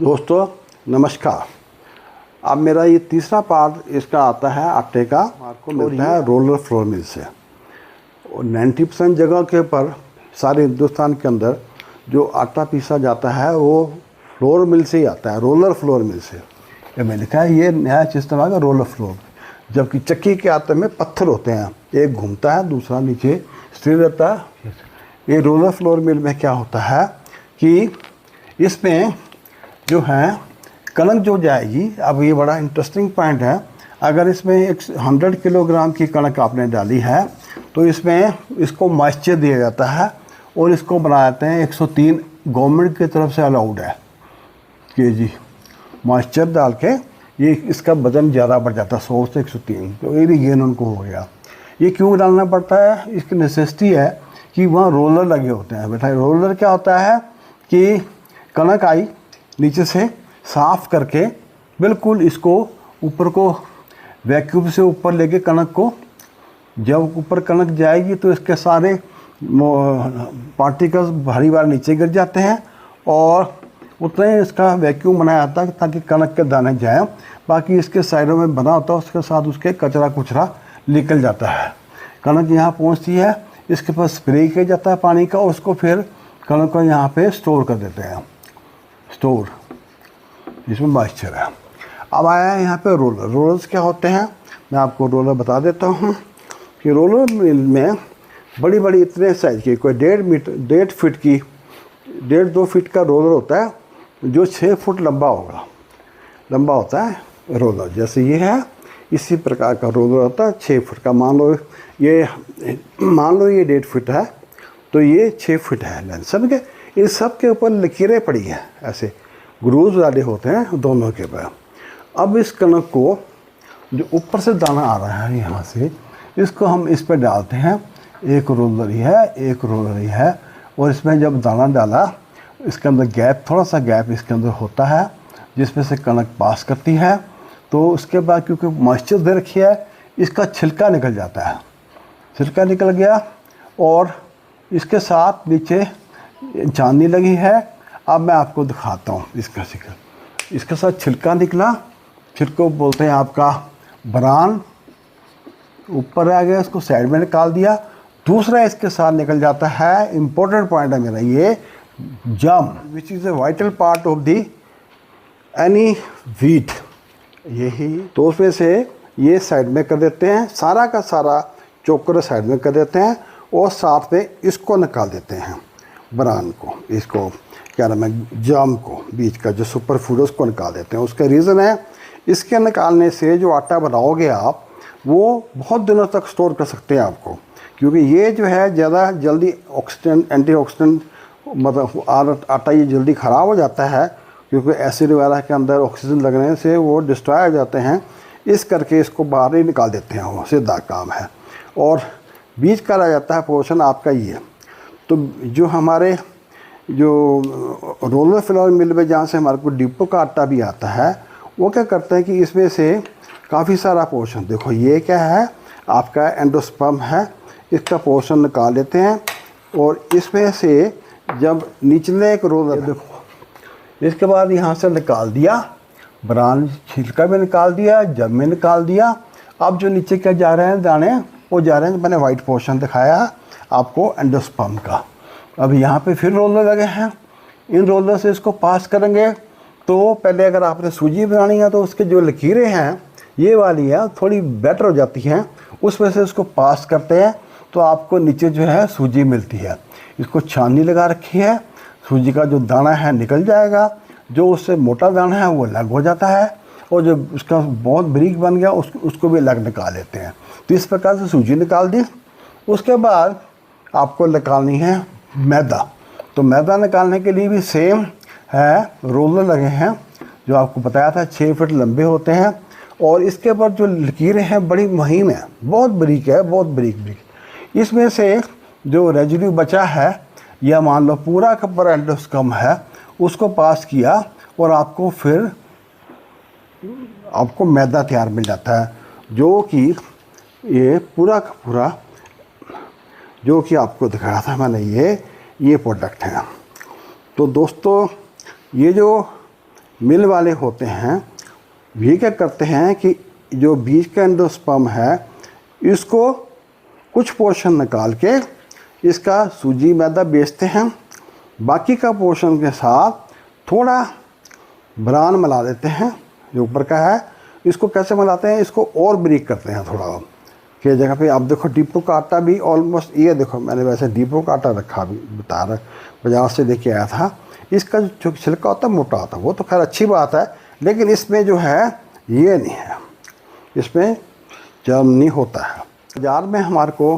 दोस्तों नमस्कार। अब मेरा ये तीसरा पार्ट इसका आता है आटे का। आपको मिलता है रोलर फ्लोर मिल से, और 90% जगह के ऊपर सारे हिंदुस्तान के अंदर जो आटा पीसा जाता है वो फ्लोर मिल से ही आता है, रोलर फ्लोर मिल से। ये मैंने लिखा है, ये नया सिस्टम आ गया रोलर फ्लोर। जबकि चक्की के आटे में पत्थर होते हैं, एक घूमता है दूसरा नीचे स्थिर रहता है। ये रोलर फ्लोर मिल में क्या होता है कि इसमें जो है कणक जो जाएगी, अब ये बड़ा इंटरेस्टिंग पॉइंट है। अगर इसमें 100 किलोग्राम की कणक आपने डाली है तो इसमें इसको मॉइस्चर दिया जाता है और इसको बना जाते हैं 103 गवर्नमेंट की तरफ से अलाउड है केजी मॉइस्चर डाल के। ये इसका वजन ज़्यादा बढ़ जाता है 100 से 103, तो ये भी गेन उनको हो गया। ये क्यों डालना पड़ता है? इसकी नेसेसिटी है कि वहाँ रोलर लगे होते हैं। बेटा रोलर क्या होता है कि कणक आई नीचे से साफ करके बिल्कुल इसको ऊपर को वैक्यूम से ऊपर लेके कणक को, जब ऊपर कणक जाएगी तो इसके सारे पार्टिकल्स भारी बार नीचे गिर जाते हैं और उतने इसका वैक्यूम बनाया जाता है ताकि कणक के दाने जाएं। बाकी इसके साइडों में बना होता है, उसके साथ उसके कचरा कुचरा निकल जाता है। कणक यहाँ पहुँचती है, इसके पास स्प्रे किया जाता है पानी का, उसको फिर कणक को यहाँ पे स्टोर कर देते हैं, स्टोर जिसमें मॉइस्चर है। अब आया है यहाँ पे रोलर। रोलर्स क्या होते हैं मैं आपको रोलर बता देता हूँ कि रोलर मिल में बड़ी बड़ी इतने साइज की, कोई 1.5 फीट की, 1.5-2 फीट का रोलर होता है जो 6 फुट लंबा लंबा होता है रोलर। जैसे ये है इसी प्रकार का रोलर होता है 6 फुट का। मान लो ये 1.5 फीट है तो ये 6 फुट है लेंथ। समझ गए? इन सब के ऊपर लकीरें पड़ी हैं, ऐसे ग्रूव्स वाले होते हैं दोनों के ऊपर। अब इस कणक को जो ऊपर से दाना आ रहा है यहाँ से, इसको हम इस पर डालते हैं। एक रोलर ही है, एक रोलर ही है, और इसमें जब दाना डाला इसके अंदर गैप, थोड़ा सा गैप इसके अंदर होता है जिसमें से कणक पास करती है। तो उसके बाद क्योंकि मॉइस्चर दे रखी है, इसका छिलका निकल जाता है। छिलका निकल गया और इसके साथ नीचे चांदी लगी है। अब मैं आपको दिखाता हूँ इसका शिकल। इसके साथ छिलका निकला, छिलको बोलते हैं आपका बरान, ऊपर आ गया, इसको साइड में निकाल दिया। दूसरा इसके साथ निकल जाता है, इम्पोर्टेंट पॉइंट है मेरा ये, जम, which is a vital part of the any wheat. यही तो उसमें से ये साइड में कर देते हैं, सारा का सारा चोकर साइड में कर देते हैं और साथ में इसको निकाल देते हैं, बरान को, इसको क्या नाम है, जाम को, बीच का जो सुपर फूड है उसको निकाल देते हैं। उसका रीज़न है इसके निकालने से जो आटा बनाओगे आप वो बहुत दिनों तक स्टोर कर सकते हैं आपको, क्योंकि ये जो है ज़्यादा जल्दी ऑक्सीडेंट, एंटीऑक्सीडेंट, मतलब आटा ये जल्दी ख़राब हो जाता है क्योंकि एसिड वगैरह के अंदर ऑक्सीजन लगने से वो डिस्ट्रॉय हो जाते हैं। इस करके इसको बाहर ही निकाल देते हैं, वो सीधा काम है। और बीच का रह जाता है पोर्शन आपका ये। तो जो हमारे जो रोलर फ्लोर मिल में जहाँ से हमारे को डिपो का आटा भी आता है, वो क्या करते हैं कि इसमें से काफ़ी सारा पोर्शन, देखो ये क्या है आपका एंडोस्पर्म है, इसका पोर्शन निकाल लेते हैं और इसमें से जब निचले एक रोलर, देखो इसके बाद यहाँ से निकाल दिया, ब्रान छिलका में निकाल दिया, जब में निकाल दिया। अब जो नीचे क्या जा रहे हैं दाने, वो जा रहे हैं, मैंने वाइट पोर्शन दिखाया आपको एंडोस्पर्म का। अब यहाँ पे फिर रोलर लगे हैं, इन रोलर से इसको पास करेंगे। तो पहले अगर आपने सूजी बनानी है तो उसके जो लकीरें हैं ये वाली है थोड़ी बेटर हो जाती हैं, उसमें से इसको पास करते हैं तो आपको नीचे जो है सूजी मिलती है। इसको छाननी लगा रखी है, सूजी का जो दाना है निकल जाएगा, जो उससे मोटा दाना है वो अलग हो जाता है, और जो उसका बहुत बारीक बन गया उसको भी अलग निकाल लेते हैं। तो इस प्रकार से सूजी निकाल दी। उसके बाद आपको निकालनी है मैदा। तो मैदा निकालने के लिए भी सेम है, रोलर लगे हैं जो आपको बताया था 6 फीट लंबे होते हैं, और इसके ऊपर जो लकीरें हैं बड़ी महीन है, बहुत बारीक है, बहुत बारीक। इसमें से जो रेजिड्यू बचा है, या मान लो पूरा का पूरा एंडोस्पर्म है, उसको पास किया और आपको फिर आपको मैदा तैयार मिल जाता है, जो कि ये पूरा का पूरा जो कि आपको दिखाया था मैंने, ये प्रोडक्ट है। तो दोस्तों ये जो मिल वाले होते हैं ये क्या करते हैं कि जो बीज का एंडोस्पर्म है इसको कुछ पोर्शन निकाल के इसका सूजी मैदा बेचते हैं, बाकी का पोर्शन के साथ थोड़ा ब्रान मिला देते हैं जो ऊपर का है। इसको कैसे मिलाते हैं, इसको और ब्रीक करते हैं थोड़ा कि जगह पे। आप देखो डीपो का आटा भी ऑलमोस्ट, ये देखो मैंने वैसे डीपो का आटा रखा भी बता रहा, बाजार से लेके आया था। इसका जो छिलका होता है मोटा होता है, वो तो खैर अच्छी बात है, लेकिन इसमें जो है ये नहीं है, इसमें जर्म नहीं होता है। बाज़ार में हमारे को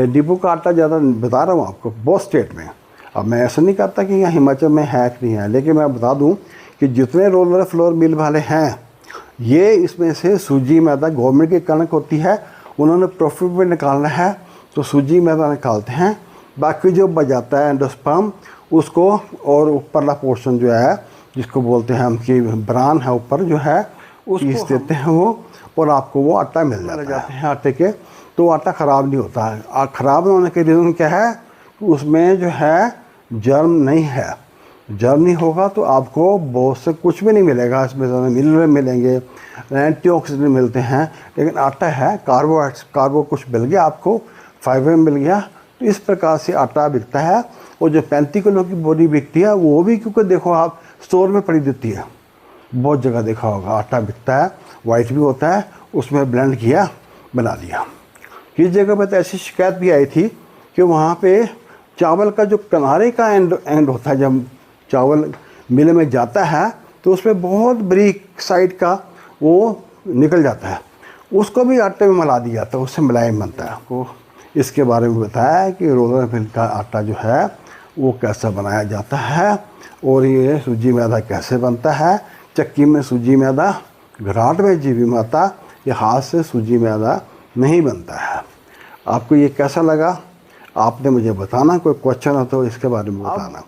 डीपो का आटा ज़्यादा बता रहा हूँ आपको बहुत स्टेट में। अब मैं ऐसा नहीं कहता कि यहाँ हिमाचल में है कि नहीं है, लेकिन मैं बता दूँ कि जितने रोलर फ्लोर मिल वाले हैं ये इसमें से सूजी मैदा गवर्नमेंट की कणक होती है, उन्होंने प्रॉफिट में निकालना है तो सूजी मैदा निकालते हैं। बाकी जो बचाता है एंडोस्पर्म उसको और ऊपरला पोर्शन जो है जिसको बोलते हैं हम कि ब्रान है ऊपर जो है उस पीस देते हैं वो, और आपको वो आटा मिल जाते हैं आटे के। तो आटा ख़राब नहीं होता है। ख़राब होने के रीज़न क्या है, उसमें जो है जर्म नहीं है। जर्म नहीं होगा तो आपको बहुत से कुछ भी नहीं मिलेगा, इसमें मिनरल मिलेंगे, एंटीऑक्सीडेंट मिलते हैं, लेकिन आटा है कार्बो कुछ मिल गया आपको, फाइबर मिल गया। तो इस प्रकार से आटा बिकता है। और जो 35 किलो की बोरी बिकती है वो भी, क्योंकि देखो आप स्टोर में पड़ी देती है, बहुत जगह देखा होगा आटा बिकता है, वाइट भी होता है, उसमें ब्लेंड किया बना लिया। किस जगह पर तो ऐसी शिकायत भी आई थी कि वहाँ पे चावल का जो किनारे का एंड होता है, जब चावल मिल में जाता है तो उसमें बहुत बारीक साइड का वो निकल जाता है, उसको भी आटे में मिला दिया जाता है, उससे मुलायम बनता है। आपको इसके बारे में बताया कि रोलर मिल का आटा जो है वो कैसे बनाया जाता है, और ये सूजी मैदा कैसे बनता है। चक्की में सूजी मैदा, घराट में जीवी माता, ये हाथ से सूजी मैदा नहीं बनता है। आपको ये कैसा लगा आपने मुझे बताना, कोई क्वेश्चन हो तो इसके बारे में बताना।